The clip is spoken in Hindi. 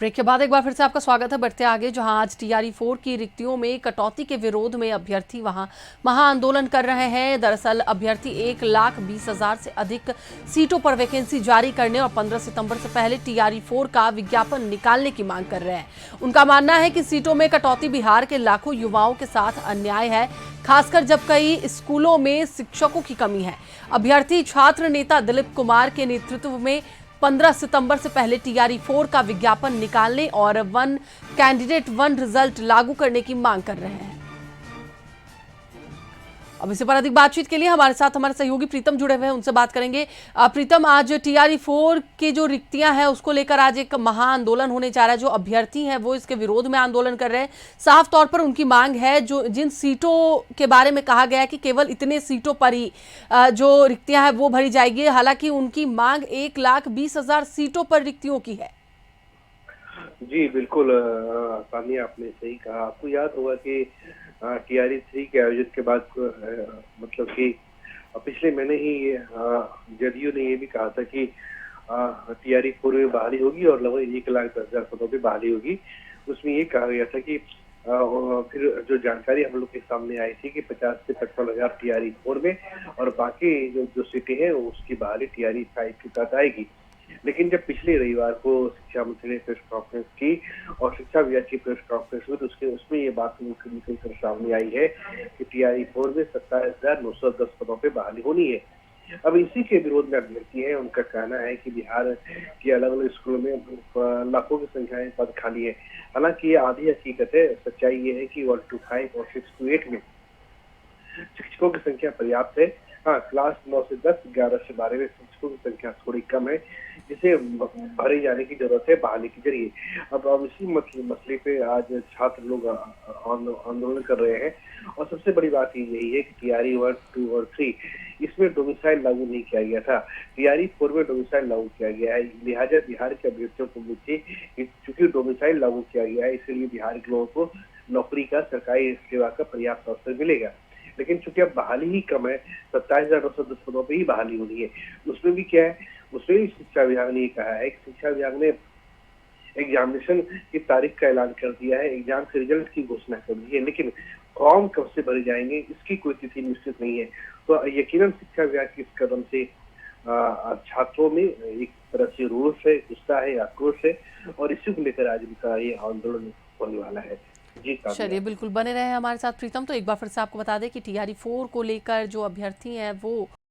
ब्रेक के बाद एक बार फिर से आपका स्वागत है। बढ़ते आगे, जहां आज टीआरई 4 की रिक्तियों में कटौती के विरोध में अभ्यर्थी वहां महाआंदोलन कर रहे हैं। दरअसल अभ्यर्थी 1,20,000 से अधिक सीटों पर वैकेंसी जारी करने और 15 सितंबर से पहले टीआरई 4 का विज्ञापन निकालने की मांग कर रहे हैं। उनका मानना है कि सीटों में कटौती बिहार के लाखों युवाओं के साथ अन्याय है, खासकर जब कई स्कूलों में शिक्षकों की कमी है। अभ्यर्थी छात्र नेता दिलीप कुमार के नेतृत्व में 15 सितंबर से पहले टीआरई 4 का विज्ञापन निकालने और वन कैंडिडेट वन रिजल्ट लागू करने की मांग कर रहे हैं। अब इसी पर अधिक बातचीत के लिए हमारे साथ हमारे सहयोगी प्रीतम जुड़े हुए हैं, उनसे बात करेंगे। प्रीतम, आज टीआरई 4 की जो रिक्तियां हैं उसको लेकर आज एक महाआंदोलन होने जा रहा है। जो अभ्यर्थी हैं वो इसके विरोध में आंदोलन कर रहे हैं। साफ तौर पर उनकी मांग है, जो जिन सीटों के बारे में कहा गया है कि केवल इतने सीटों पर ही जो रिक्तियां हैं वो भरी जाएगी, हालांकि उनकी मांग 1,20,000 सीटों पर रिक्तियों की है। जी बिल्कुल, सानिया आपने सही कहा। आपको याद होगा कि टीआरई 3 के आयोजन के बाद मतलब कि पिछले महीने ही जदयू ने ये भी कहा था कि टीआरई 4 में बहाली होगी और लगभग 1,10,000 पदों पर बहाली होगी। उसमें ये कहा गया था कि फिर जो जानकारी हम लोग के सामने आई थी कि 50 से 55,000 टीआरई 4 में और बाकी जो सीटें हैं उसकी बहाली टीआरई 5 के तहत आएगी। लेकिन जब पिछले रविवार को शिक्षा मंत्री ने प्रेस कॉन्फ्रेंस की और शिक्षा विभाग की प्रेस कॉन्फ्रेंस हुई तो उसमें ये बात निकल कर सामने आई है कि टीआरई 4 में 27,910 पदों पे बहाली होनी है। अब इसी के विरोध में अभ्यर्थी है, उनका कहना है कि बिहार के अलग अलग स्कूलों में लाखों की संख्या में पद खाली है। हालांकि ये आधी हकीकत है। सच्चाई ये है कि 1 to 5 और 6 to 8 में शिक्षकों की संख्या पर्याप्त है। हाँ, क्लास 9 से 10, 11 से 12 में शिक्षकों की संख्या थोड़ी कम है, जिसे भरे जाने की जरूरत है बहाली के जरिए। अब इसी मसले पे आज छात्र लोग आंदोलन कर रहे हैं और सबसे बड़ी बात यही है कि टीआरई 1, 2 और 3 इसमें डोमिसाइल लागू नहीं किया गया था। टीआरई 4 में डोमिसाइल लागू किया गया है, लिहाजा बिहार के अभ्यर्थियों को मुझे चूंकि डोमिसाइल लागू किया गया है इसलिए बिहार के लोगों को नौकरी का, सरकारी सेवा का पर्याप्त अवसर मिलेगा। लेकिन चूंकि अब बहाली ही कम है, 27,910 पदों पर ही बहाली होनी है। उसमें भी क्या है, उसमें भी शिक्षा विभाग ने कहा है कि शिक्षा विभाग ने एग्जामिनेशन की तारीख का ऐलान कर दिया है, एग्जाम के रिजल्ट की घोषणा कर दी है, लेकिन फॉर्म कब से भरे जाएंगे इसकी कोई तिथि निश्चित नहीं है। तो यकीनन शिक्षा विभाग के इस कदम से छात्रों में एक तरह से रोष है, गुस्सा है, आक्रोश है और इसी को लेकर आज उनका ये आंदोलन होने वाला है। चलिए, बिल्कुल बने रहे हमारे साथ प्रीतम। तो एक बार फिर से आपको बता दें कि टीआरई 4 को लेकर जो अभ्यर्थी हैं वो